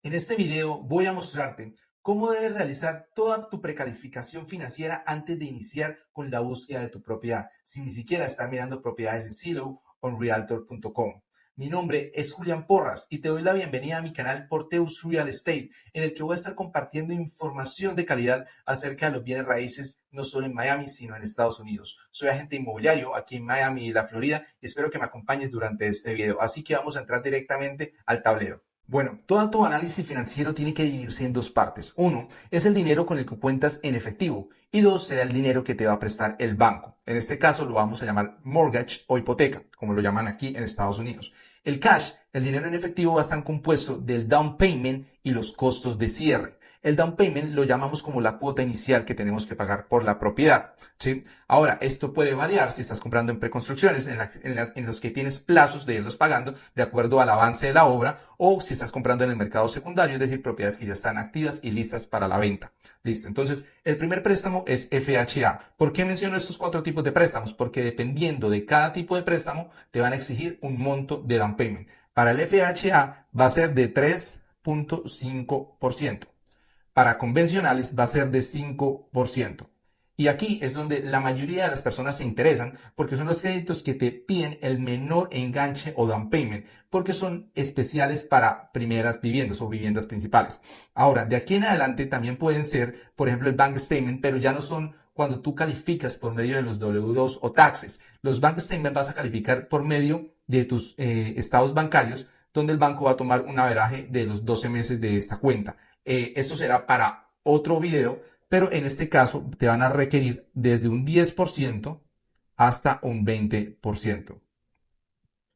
En este video voy a mostrarte cómo debes realizar toda tu precalificación financiera antes de iniciar con la búsqueda de tu propiedad, sin ni siquiera estar mirando propiedades en Zillow o en Realtor.com. Mi nombre es Julián Porras y te doy la bienvenida a mi canal Porteus Real Estate, en el que voy a estar compartiendo información de calidad acerca de los bienes raíces, no solo en Miami, sino en Estados Unidos. Soy agente inmobiliario aquí en Miami y la Florida y espero que me acompañes durante este video. Así que vamos a entrar directamente al tablero. Bueno, todo tu análisis financiero tiene que dividirse en dos partes. Uno es el dinero con el que cuentas en efectivo y dos será el dinero que te va a prestar el banco. En este caso lo vamos a llamar mortgage o hipoteca, como lo llaman aquí en Estados Unidos. El cash, el dinero en efectivo, va a estar compuesto del down payment y los costos de cierre. El down payment lo llamamos como la cuota inicial que tenemos que pagar por la propiedad, ¿sí? Ahora, esto puede variar si estás comprando en preconstrucciones en los que tienes plazos de irlos pagando de acuerdo al avance de la obra, o si estás comprando en el mercado secundario, es decir, propiedades que ya están activas y listas para la venta. Listo. Entonces, el primer préstamo es FHA. ¿Por qué menciono estos cuatro tipos de préstamos? Porque dependiendo de cada tipo de préstamo, te van a exigir un monto de down payment. Para el FHA va a ser de 3.5%. Para convencionales va a ser de 5%. Y aquí es donde la mayoría de las personas se interesan porque son los créditos que te piden el menor enganche o down payment, porque son especiales para primeras viviendas o viviendas principales. Ahora, de aquí en adelante también pueden ser, por ejemplo, el bank statement, pero ya no son cuando tú calificas por medio de los W2 o taxes. Los bank statement vas a calificar por medio de tus estados bancarios, donde el banco va a tomar un averaje de los 12 meses de esta cuenta. Esto será para otro video, pero en este caso te van a requerir desde un 10% hasta un 20%.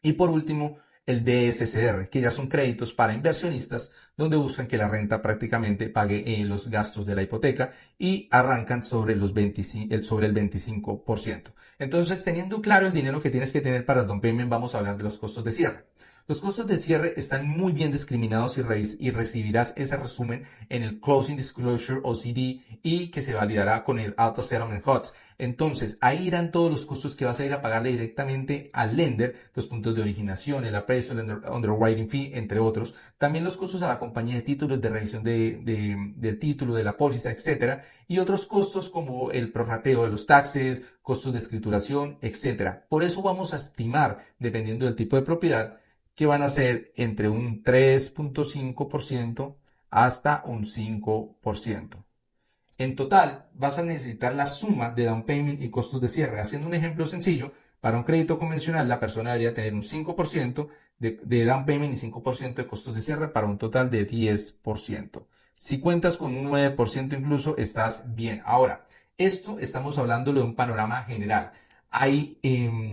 Y por último, el DSCR, que ya son créditos para inversionistas, donde buscan que la renta prácticamente pague los gastos de la hipoteca y arrancan sobre el 25%. Entonces, teniendo claro el dinero que tienes que tener para el down payment, vamos a hablar de los costos de cierre. Los costos de cierre están muy bien discriminados y recibirás ese resumen en el Closing Disclosure o CD y que se validará con el Auto Settlement HUD. Entonces, ahí irán todos los costos que vas a ir a pagarle directamente al lender, los puntos de originación, el appraisal, el underwriting fee, entre otros. También los costos a la compañía de títulos, de revisión del título, de la póliza, etcétera. Y otros costos como el prorrateo de los taxes, costos de escrituración, etcétera. Por eso vamos a estimar, dependiendo del tipo de propiedad, que van a ser entre un 3.5% hasta un 5%. En total, vas a necesitar la suma de down payment y costos de cierre. Haciendo un ejemplo sencillo, para un crédito convencional, la persona debería tener un 5% de down payment y 5% de costos de cierre para un total de 10%. Si cuentas con un 9% incluso, estás bien. Ahora, esto estamos hablando de un panorama general. Hay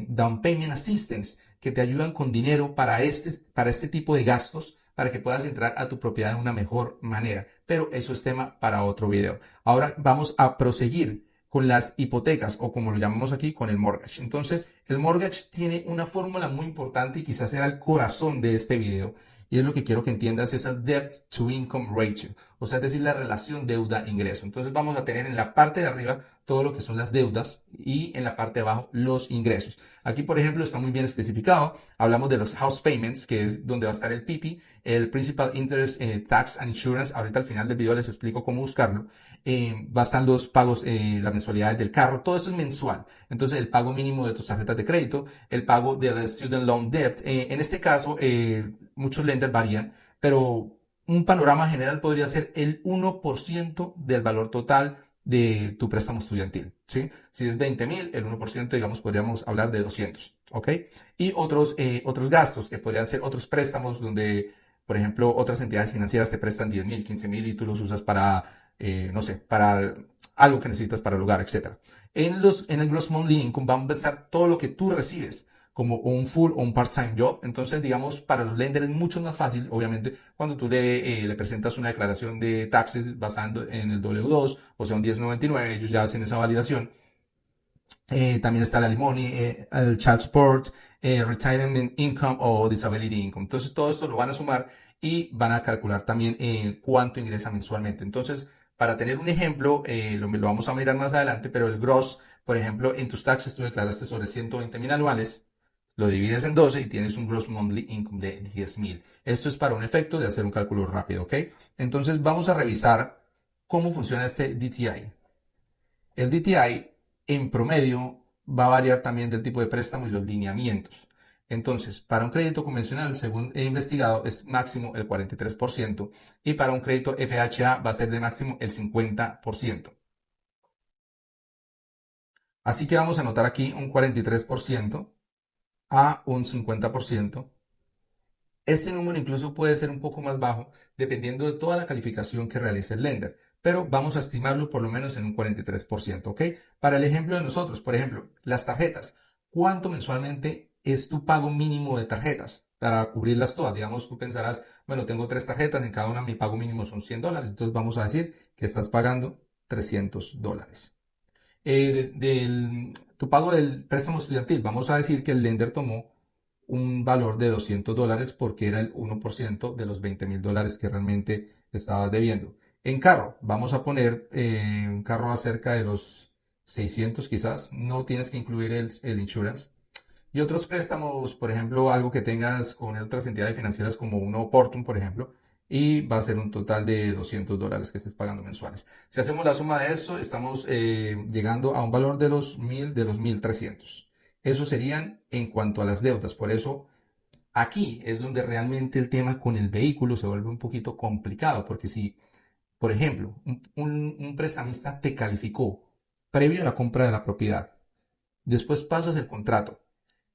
down payment assistance que te ayudan con dinero para este tipo de gastos para que puedas entrar a tu propiedad de una mejor manera. Pero eso es tema para otro video. Ahora vamos a proseguir con las hipotecas o como lo llamamos aquí con el mortgage. Entonces, el mortgage tiene una fórmula muy importante y quizás sea el corazón de este video. Y es lo que quiero que entiendas, es el debt to income ratio, o sea, es decir, la relación deuda-ingreso. Entonces vamos a tener en la parte de arriba todo lo que son las deudas y en la parte de abajo los ingresos. Aquí, por ejemplo, está muy bien especificado. Hablamos de los house payments, que es donde va a estar el PT, el Principal Interest, Tax and Insurance. Ahorita al final del video les explico cómo buscarlo. Va a estar los pagos, las mensualidades del carro. Todo eso es mensual. Entonces, el pago mínimo de tus tarjetas de crédito, el pago de la Student Loan Debt. En este caso, muchos lenders varían, pero un panorama general podría ser el 1% del valor total de tu préstamo estudiantil, ¿sí? Si es 20.000, el 1%, digamos, podríamos hablar de 200, ¿ok? Y otros gastos que podrían ser otros préstamos donde, por ejemplo, otras entidades financieras te prestan 10.000, 15.000 y tú los usas para, no sé, para algo que necesitas para el hogar, etcétera. En el Gross Monthly Income va a empezar todo lo que tú recibes como un full o un part-time job. Entonces, digamos, para los lenders es mucho más fácil, obviamente, cuando tú le presentas una declaración de taxes basando en el W2, o sea, un 1099, ellos ya hacen esa validación. También está el alimony, el child support, retirement income o disability income. Entonces, todo esto lo van a sumar y van a calcular también cuánto ingresa mensualmente. Entonces, para tener un ejemplo, lo vamos a mirar más adelante, pero el gross, por ejemplo, en tus taxes tú declaraste sobre 120.000 anuales. lo divides en 12 y tienes un gross monthly income de 10,000. Esto es para un efecto de hacer un cálculo rápido, ¿ok? Entonces vamos a revisar cómo funciona este DTI. El DTI en promedio va a variar también del tipo de préstamo y los lineamientos. Entonces, para un crédito convencional, según he investigado, es máximo el 43% y para un crédito FHA va a ser de máximo el 50%. Así que vamos a anotar aquí un 43% a un 50%. Este número incluso puede ser un poco más bajo dependiendo de toda la calificación que realice el lender, pero vamos a estimarlo por lo menos en un 43%, ¿ok? Para el ejemplo de nosotros, por ejemplo, las tarjetas. ¿Cuánto mensualmente es tu pago mínimo de tarjetas para cubrirlas todas? Digamos, tú pensarás, bueno, tengo 3 tarjetas, en cada una mi pago mínimo son $100, entonces vamos a decir que estás pagando $300. Tu pago del préstamo estudiantil, vamos a decir que el lender tomó un valor de $200 porque era el 1% de los $20,000 que realmente estabas debiendo. En carro, vamos a poner un carro acerca de los 600 quizás, no tienes que incluir el insurance. Y otros préstamos, por ejemplo, algo que tengas con otras entidades financieras como uno Oportun, por ejemplo, y va a ser un total de $200 que estés pagando mensuales. Si hacemos la suma de esto, estamos llegando a un valor de los 1,000, de los 1,300. Eso serían en cuanto a las deudas. Por eso, aquí es donde realmente el tema con el vehículo se vuelve un poquito complicado, porque si, por ejemplo, un prestamista te calificó previo a la compra de la propiedad, después pasas el contrato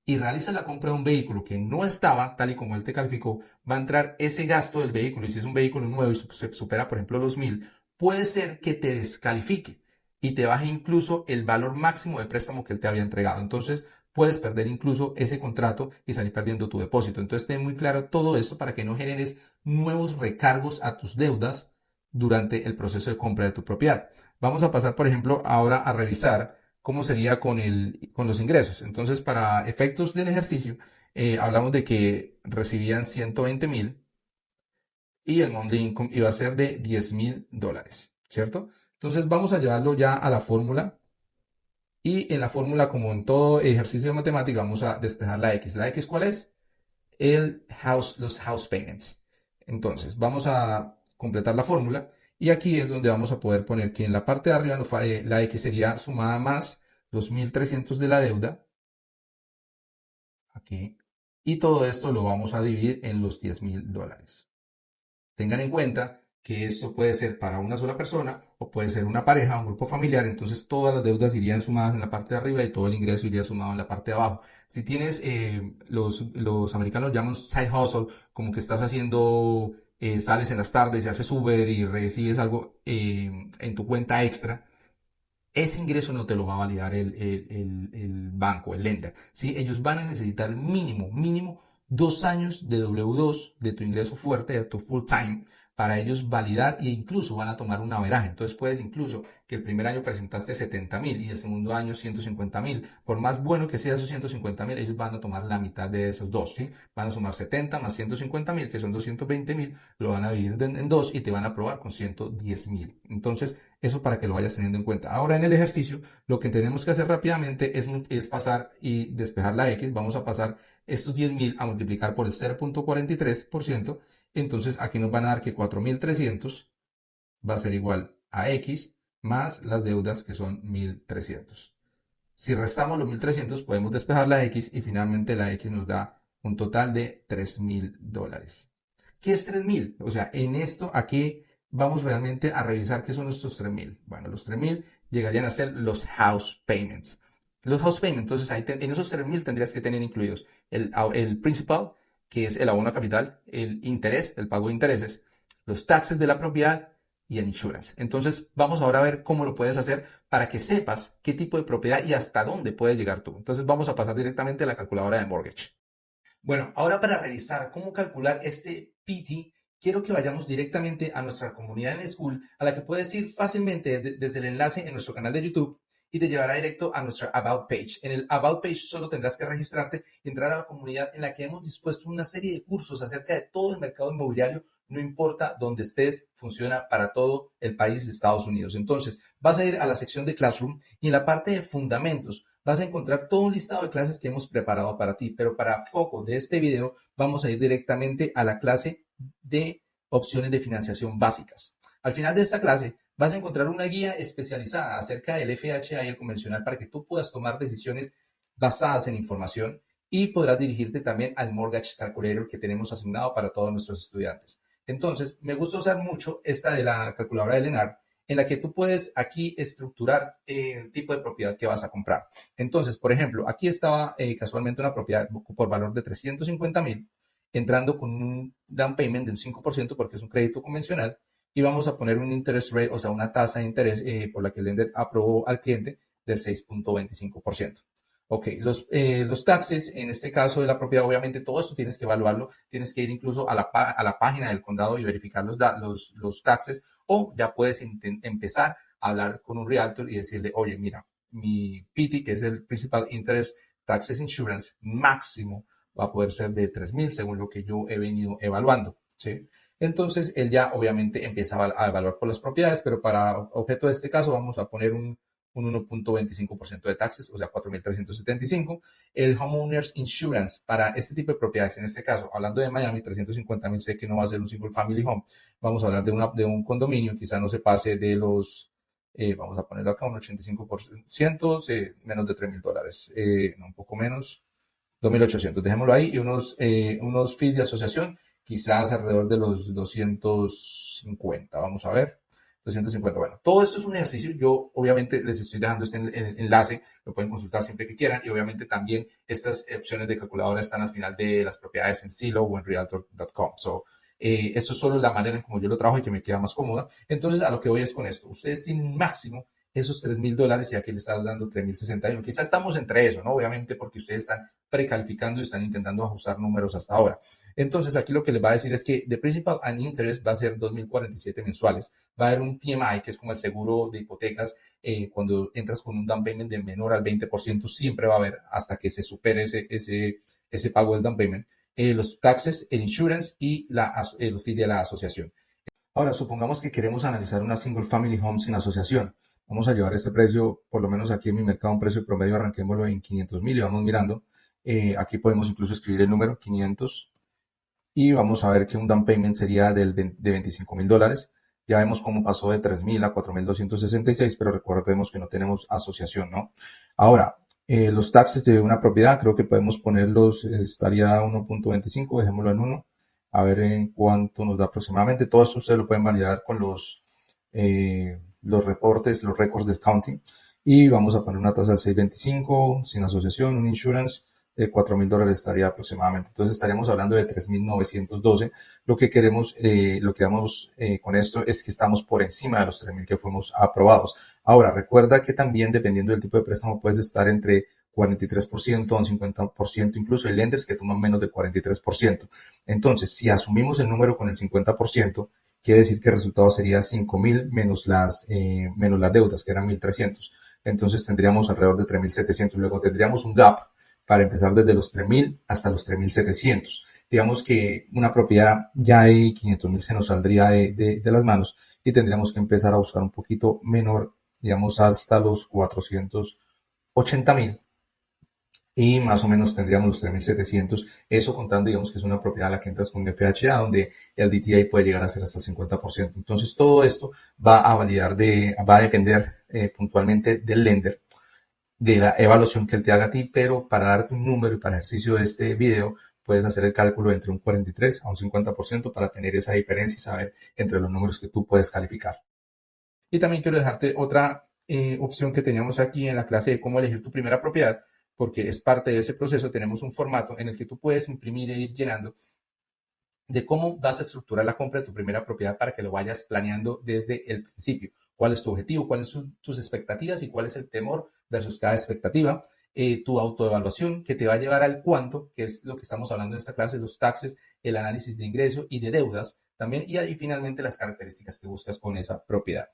y realiza la compra de un vehículo que no estaba tal y como él te calificó, va a entrar ese gasto del vehículo. Y si es un vehículo nuevo y supera, por ejemplo, los 1,000, puede ser que te descalifique y te baje incluso el valor máximo de préstamo que él te había entregado. Entonces, puedes perder incluso ese contrato y salir perdiendo tu depósito. Entonces, ten muy claro todo eso para que no generes nuevos recargos a tus deudas durante el proceso de compra de tu propiedad. Vamos a pasar, por ejemplo, ahora a revisar cómo sería con los ingresos. Entonces, para efectos del ejercicio, hablamos de que recibían 120,000 y el monthly income iba a ser de $10,000, ¿cierto? Entonces, vamos a llevarlo ya a la fórmula. Y en la fórmula, como en todo ejercicio de matemática, vamos a despejar la X. ¿La X cuál es? Los house payments. Entonces, vamos a completar la fórmula y aquí es donde vamos a poder poner que en la parte de arriba la X sería sumada más los 1,300 de la deuda, aquí, y todo esto lo vamos a dividir en los $10,000. Tengan en cuenta que esto puede ser para una sola persona o puede ser una pareja, un grupo familiar, entonces todas las deudas irían sumadas en la parte de arriba y todo el ingreso iría sumado en la parte de abajo. Si tienes, los americanos llaman side hustle, como que estás haciendo, sales en las tardes y haces Uber y recibes algo en tu cuenta extra, ese ingreso no te lo va a validar el banco, el lender, ¿sí? Ellos van a necesitar mínimo 2 años de W2 de tu ingreso fuerte, de tu full time, para ellos validar e incluso van a tomar un averaje. Entonces puedes incluso que el primer año presentaste 70,000 y el segundo año 150,000. Por más bueno que sea esos 150,000, ellos van a tomar la mitad de esos dos, ¿sí? Van a sumar 70 más 150,000, que son 220,000, lo van a dividir en dos y te van a aprobar con 110,000. Entonces, eso para que lo vayas teniendo en cuenta. Ahora en el ejercicio, lo que tenemos que hacer rápidamente es pasar y despejar la X. Vamos a pasar estos 10,000 a multiplicar por el 0,43%. Entonces aquí nos van a dar que 4,300 va a ser igual a X más las deudas que son 1,300. Si restamos los 1,300 podemos despejar la X y finalmente la X nos da un total de $3,000. ¿Qué es 3,000? O sea, en esto aquí vamos realmente a revisar qué son estos 3,000. Bueno, los 3,000 llegarían a ser los house payments. Los house payments, entonces ahí en esos 3,000 tendrías que tener incluidos el principal, que es el abono capital, el interés, el pago de intereses, los taxes de la propiedad y el insurance. Entonces vamos ahora a ver cómo lo puedes hacer para que sepas qué tipo de propiedad y hasta dónde puedes llegar tú. Entonces vamos a pasar directamente a la calculadora de mortgage. Bueno, ahora para revisar cómo calcular este PT, quiero que vayamos directamente a nuestra comunidad en School, a la que puedes ir fácilmente desde el enlace en nuestro canal de YouTube y te llevará directo a nuestra About Page. En el About Page solo tendrás que registrarte y entrar a la comunidad en la que hemos dispuesto una serie de cursos acerca de todo el mercado inmobiliario, no importa dónde estés, funciona para todo el país de Estados Unidos. Entonces, vas a ir a la sección de Classroom y en la parte de fundamentos vas a encontrar todo un listado de clases que hemos preparado para ti, pero para foco de este video vamos a ir directamente a la clase de opciones de financiación básicas. Al final de esta clase vas a encontrar una guía especializada acerca del FHA y el convencional para que tú puedas tomar decisiones basadas en información y podrás dirigirte también al Mortgage Calculator que tenemos asignado para todos nuestros estudiantes. Entonces, me gusta usar mucho esta de la calculadora de Lennar, en la que tú puedes aquí estructurar el tipo de propiedad que vas a comprar. Entonces, por ejemplo, aquí estaba casualmente una propiedad por valor de 350,000, entrando con un down payment de un 5% porque es un crédito convencional, y vamos a poner un interest rate, o sea, una tasa de interés por la que el lender aprobó al cliente del 6.25%. Ok, los taxes, en este caso de la propiedad, obviamente todo esto tienes que evaluarlo, tienes que ir incluso a la página del condado y verificar los taxes, o ya puedes empezar a hablar con un realtor y decirle, oye, mira, mi PT, que es el Principal Interest Taxes Insurance, máximo va a poder ser de 3,000 según lo que yo he venido evaluando, ¿sí? Entonces, él ya obviamente empieza a evaluar por las propiedades, pero para objeto de este caso vamos a poner un 1.25% de taxes, o sea, 4,375. El Homeowners Insurance para este tipo de propiedades, en este caso, hablando de Miami, 350,000, sé que no va a ser un single family home. Vamos a hablar de un condominio, quizá no se pase de los, vamos a ponerlo acá, un 85%, menos de $3,000, no, un poco menos, 2,800, dejémoslo ahí, y unos fees de asociación, quizás alrededor de los 250, vamos a ver. 250. Bueno, todo esto es un ejercicio. Yo obviamente les estoy dejando este enlace, lo pueden consultar siempre que quieran y obviamente también estas opciones de calculadora están al final de las propiedades en Zillow o en Realtor.com. So, esto es solo la manera en como yo lo trabajo y que me queda más cómoda. Entonces, a lo que voy es con esto. Ustedes tienen máximo esos $3,000 y aquí le estás dando 3,061. Quizás estamos entre eso, ¿no? Obviamente porque ustedes están precalificando y están intentando ajustar números hasta ahora. Entonces, aquí lo que les va a decir es que the principal and interest va a ser 2,047 mensuales. Va a haber un PMI, que es como el seguro de hipotecas. Cuando entras con un down payment de menor al 20%, siempre va a haber hasta que se supere ese pago del down payment. Los taxes, el insurance y el fee de la asociación. Ahora, supongamos que queremos analizar una single family home sin asociación. Vamos a llevar este precio, por lo menos aquí en mi mercado, un precio promedio, arranquémoslo en 500,000 y vamos mirando. Aquí podemos incluso escribir el número 500 y vamos a ver que un down payment sería de $25,000. Ya vemos cómo pasó de 3,000 a 4,266, pero recordemos que no tenemos asociación, ¿no? Ahora, los taxes de una propiedad, creo que podemos ponerlos, estaría 1.25, dejémoslo en 1, a ver en cuánto nos da aproximadamente. Todo esto ustedes lo pueden validar con los reportes, los récords del county. Y vamos a poner una tasa del 6.25, sin asociación, un insurance de $4,000 estaría aproximadamente. Entonces estaríamos hablando de 3,912. Lo que queremos, lo que damos con esto es que estamos por encima de los 3,000 que fuimos aprobados. Ahora, recuerda que también dependiendo del tipo de préstamo puedes estar entre 43% a un 50%, incluso hay lenders que toman menos del 43%. Entonces, si asumimos el número con el 50%, quiere decir que el resultado sería 5,000 menos las deudas, que eran 1,300. Entonces tendríamos alrededor de 3,700. Luego tendríamos un gap para empezar desde los 3,000 hasta los 3,700. Digamos que una propiedad ya de 500,000 se nos saldría de las manos y tendríamos que empezar a buscar un poquito menor, digamos hasta los 480,000 y más o menos tendríamos los 3,700. Eso contando, digamos que es una propiedad a la que entras con FHA, donde el DTI puede llegar a ser hasta el 50%. Entonces, todo esto va a depender puntualmente del lender, de la evaluación que él te haga a ti, pero para darte un número y para ejercicio de este video, puedes hacer el cálculo entre un 43 a un 50% para tener esa diferencia y saber entre los números que tú puedes calificar. Y también quiero dejarte otra opción que teníamos aquí en la clase de cómo elegir tu primera propiedad, porque es parte de ese proceso. Tenemos un formato en el que tú puedes imprimir e ir llenando de cómo vas a estructurar la compra de tu primera propiedad para que lo vayas planeando desde el principio. ¿Cuál es tu objetivo? ¿Cuáles son tus expectativas? ¿Y cuál es el temor versus cada expectativa? Tu autoevaluación que te va a llevar al cuánto, que es lo que estamos hablando en esta clase, los taxes, el análisis de ingreso y de deudas también, y ahí finalmente las características que buscas con esa propiedad.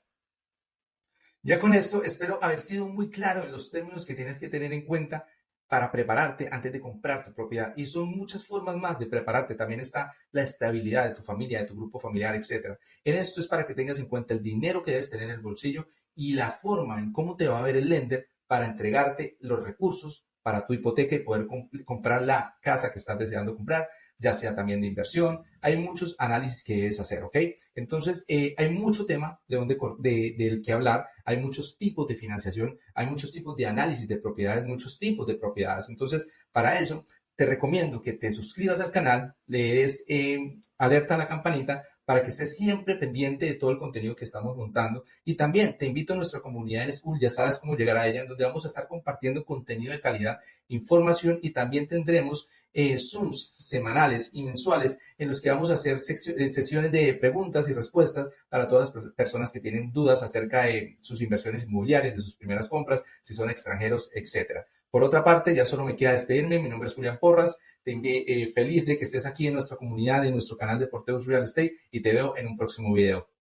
Ya con esto espero haber sido muy claro en los términos que tienes que tener en cuenta para prepararte antes de comprar tu propiedad. Y son muchas formas más de prepararte. También está la estabilidad de tu familia, de tu grupo familiar, etcétera. En esto es para que tengas en cuenta el dinero que debes tener en el bolsillo y la forma en cómo te va a ver el lender para entregarte los recursos para tu hipoteca y poder comprar la casa que estás deseando comprar, ya sea también de inversión. Hay muchos análisis que debes hacer, ¿ok? Entonces, hay mucho tema del que hablar, hay muchos tipos de financiación, hay muchos tipos de análisis de propiedades, muchos tipos de propiedades. Entonces, para eso, te recomiendo que te suscribas al canal, le des alerta a la campanita para que estés siempre pendiente de todo el contenido que estamos montando. Y también te invito a nuestra comunidad en School, ya sabes cómo llegar a ella, en donde vamos a estar compartiendo contenido de calidad, información y también tendremos Zooms semanales y mensuales en los que vamos a hacer sesiones de preguntas y respuestas para todas las personas que tienen dudas acerca de sus inversiones inmobiliarias, de sus primeras compras, si son extranjeros, etcétera. Por otra parte, ya solo me queda despedirme. Mi nombre es Julián Porras. Feliz de que estés aquí en nuestra comunidad, en nuestro canal de Porteos Real Estate y te veo en un próximo video.